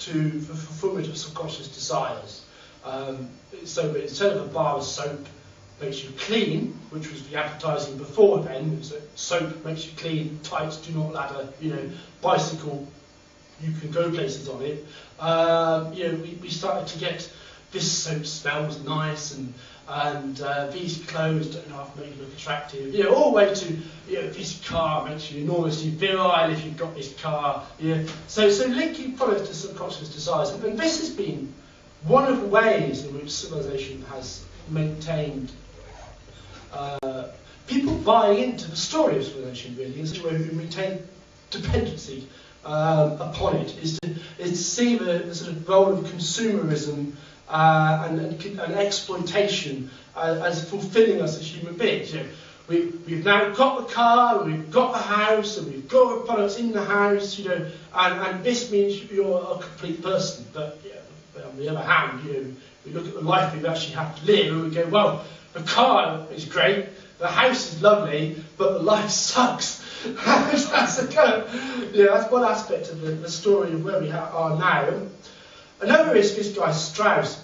to the fulfillment of subconscious desires. So instead of a bar of soap makes you clean, which was the advertising before then, it was soap makes you clean, tights do not ladder, bicycle, you can go places on it. We started to get this soap smells nice, and these clothes don't have to make you look attractive. All the way to this car makes you enormously virile if you've got this car. So linking products to subconscious desires, and this has been one of the ways in which civilization has maintained people buying into the story of civilization. Really, is where we maintain dependency upon it. Is to see the sort of role of consumerism and exploitation as fulfilling us as human beings. We've now got the car, we've got the house, and we've got the products in the house, and this means you're a complete person. But on the other hand, we look at the life we've actually had to live, and we go, well, the car is great, the house is lovely, but the life sucks. That's one aspect of the story of where we are now. Another is this guy Strauss.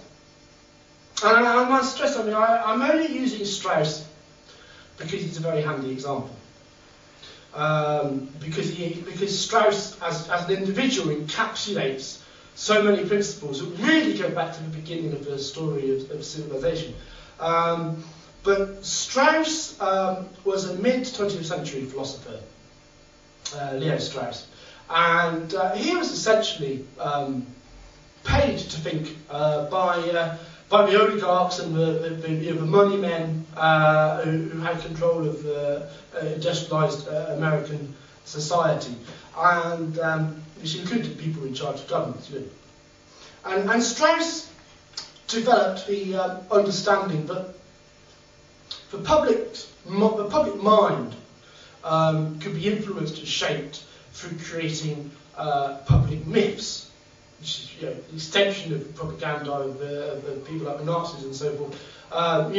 And I must stress, I'm only using Strauss because he's a very handy example. Because Strauss, as an individual, encapsulates so many principles that really go back to the beginning of the story of civilization. But Strauss was a mid-20th century philosopher, Leo Strauss, and he was essentially paid to think by the oligarchs and the money men who had control of industrialised American society, and which included people in charge of governments. And Strauss developed the understanding that the public mind could be influenced and shaped through creating public myths, which is the extension of propaganda of people like the Nazis and so forth. But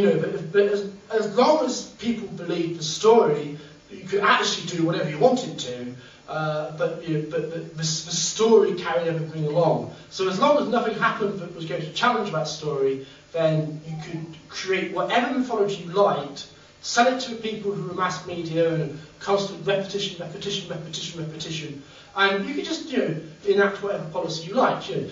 as long as people believed the story, you could actually do whatever you wanted to. But the story carried everything along. So as long as nothing happened that was going to challenge that story, then you could create whatever mythology you liked, sell it to the people who were mass media, and constant repetition, and you could just enact whatever policy you liked. We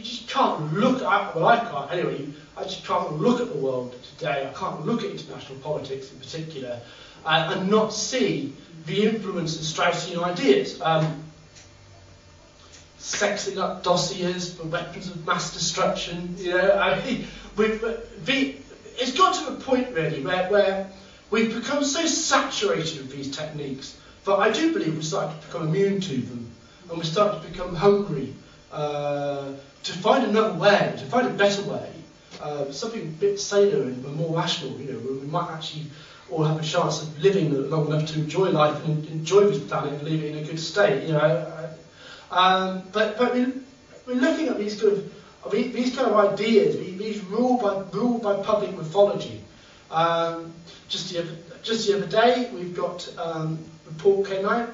just can't look at, well, I can't anyway. I just can't look at the world today. I can't look at international politics in particular and not see the influence of Straussian ideas. Sexing up dossiers for weapons of mass destruction. It's got to a point really where we've become so saturated with these techniques that I do believe we're starting to become immune to them, and we're starting to become hungry to find another way, to find a better way, something a bit saner and more rational. Where we might actually all have a chance of living long enough to enjoy life and enjoy this planet and leave it in a good state. But we're looking at these kind of ideas, these ruled by public mythology. Just the other day, we've got a report came out,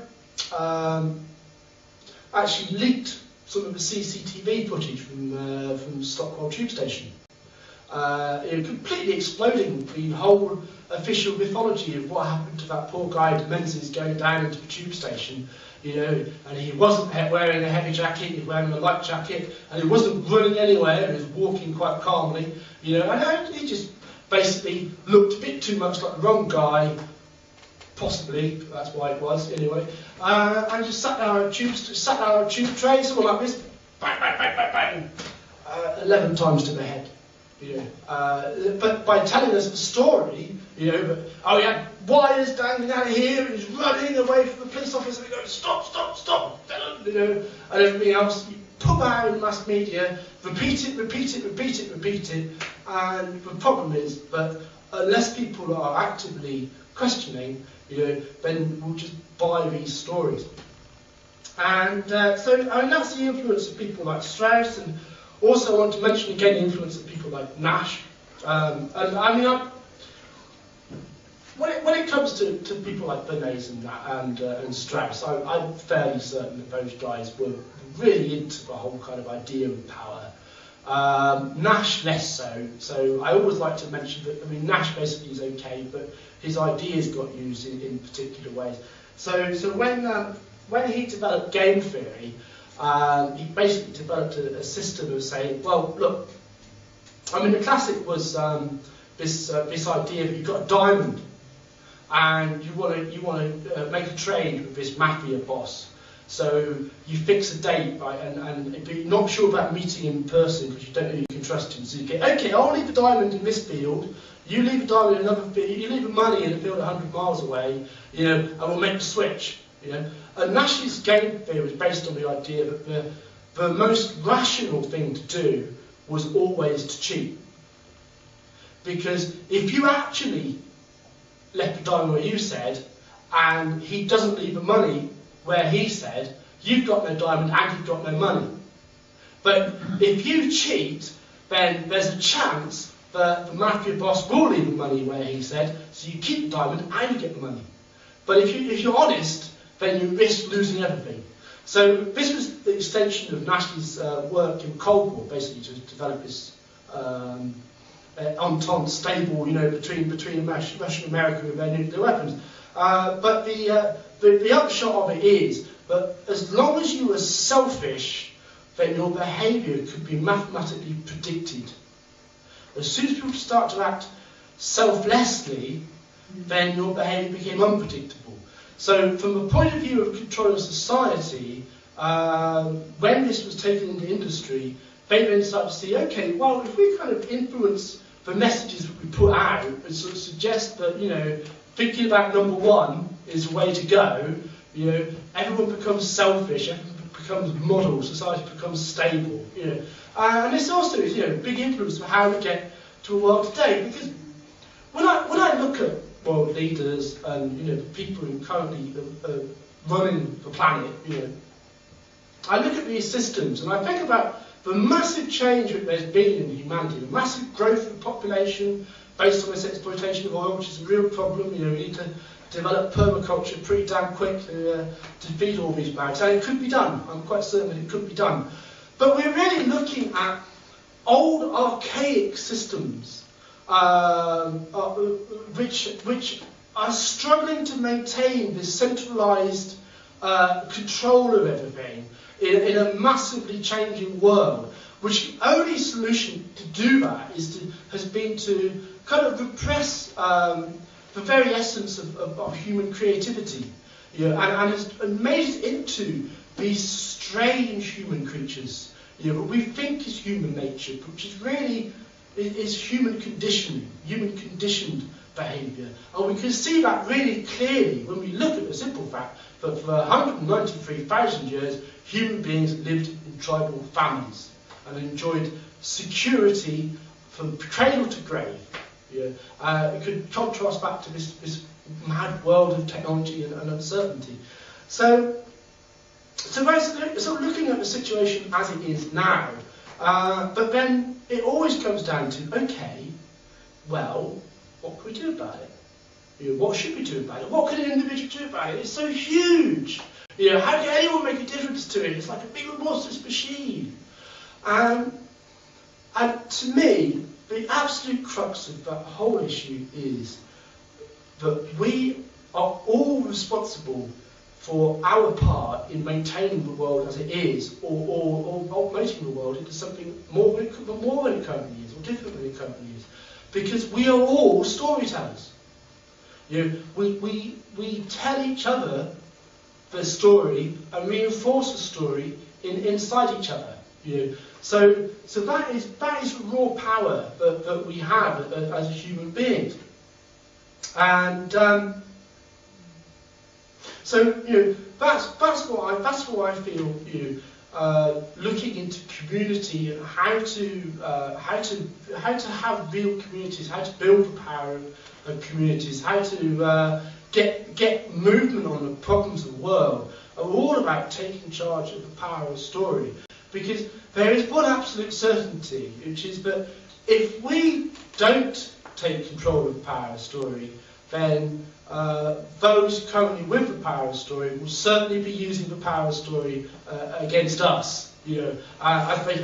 actually leaked some of the CCTV footage from Stockwell Tube Station, completely exploding the whole official mythology of what happened to that poor guy Menzies going down into the tube station. And he wasn't wearing a heavy jacket, he was wearing a light jacket, and he wasn't running anywhere, he was walking quite calmly, and he just basically looked a bit too much like the wrong guy, possibly, that's why it was, anyway, and just sat down on a tube tray, something like this, bang, bang, bang, bang, bang, 11 times to the head. But by telling us the story, he had wires dangling out of here, and he's running away from the police officer, and he goes, stop, and everything else. You put that out in mass media, repeat it, and the problem is that unless people are actively questioning, then we'll just buy these stories. And that's the influence of people like Strauss, and also I want to mention again the influence of people like Nash. When it comes to people like Bernays and Strauss, I'm fairly certain that those guys were really into the whole kind of idea of power. Nash less so. So I always like to mention that, I mean, Nash basically is okay, but his ideas got used in particular ways. So when he developed game theory, he basically developed a system of saying, well, look, I mean, the classic was this idea that you've got a diamond, and you want to make a trade with this mafia boss. So you fix a date, right, and you're not sure about meeting in person because you don't know you can trust him. So you get, okay, I'll leave a diamond in this field, you leave a diamond in another field, you leave the money in a field 100 miles away, and we'll make the switch. And Nash's game theory was based on the idea that the most rational thing to do was always to cheat. Because if you actually left the diamond where you said, and he doesn't leave the money where he said, you've got no diamond and you've got no money. But if you cheat, then there's a chance that the mafia boss will leave the money where he said, so you keep the diamond and you get the money. But if you're honest, then you risk losing everything. So this was the extension of Nash's work in Cold War, basically to develop this entente stable, between Russia and America with their nuclear weapons. But the upshot of it is that as long as you were selfish, then your behaviour could be mathematically predicted. As soon as people start to act selflessly, then your behaviour became unpredictable. So from the point of view of control of society, when this was taken into industry, they then started to see, okay, well, if we kind of influence the messages that we put out and sort of suggest that, thinking about number one is the way to go, everyone becomes selfish, everyone becomes model, society becomes stable, And this also is, a big influence of how we get to a world today, because when I look at world leaders and, the people who currently are running the planet, I look at these systems and I think about the massive change that there's been in humanity, the massive growth of the population based on this exploitation of oil, which is a real problem. We need to develop permaculture pretty damn quick to feed all these barracks. And it could be done. I'm quite certain that it could be done. But we're really looking at old, archaic systems which are struggling to maintain this centralised control of everything in a massively changing world, which the only solution to do that has been to kind of repress the very essence of human creativity, and has made it into these strange human creatures, what we think is human nature, which is really is human conditioning, human conditioned behaviour. And we can see that really clearly when we look at the simple fact that for 193,000 years, human beings lived in tribal families and enjoyed security from cradle to grave. It could contrast back to this mad world of technology and uncertainty. So we're sort of looking at the situation as it is now, but then it always comes down to, okay, well, what can we do about it? What should we do about it? What can an individual do about it? It's so huge. How can anyone make a difference to it? It's like a big remorseless machine. And to me, the absolute crux of that whole issue is that we are all responsible for our part in maintaining the world as it is, or making the world into something more than it currently is, or different than it currently is. Because we are all storytellers. We tell each other the story and reinforce the story inside each other. So that is the raw power that we have as human beings. And that's what I feel. Looking into community and how to have real communities, how to build the power of communities, how to get movement on the problems of the world, are all about taking charge of the power of story. Because there is one absolute certainty, which is that if we don't take control of the power of story, then those currently with the power of story will certainly be using the power of story against us. You know, as they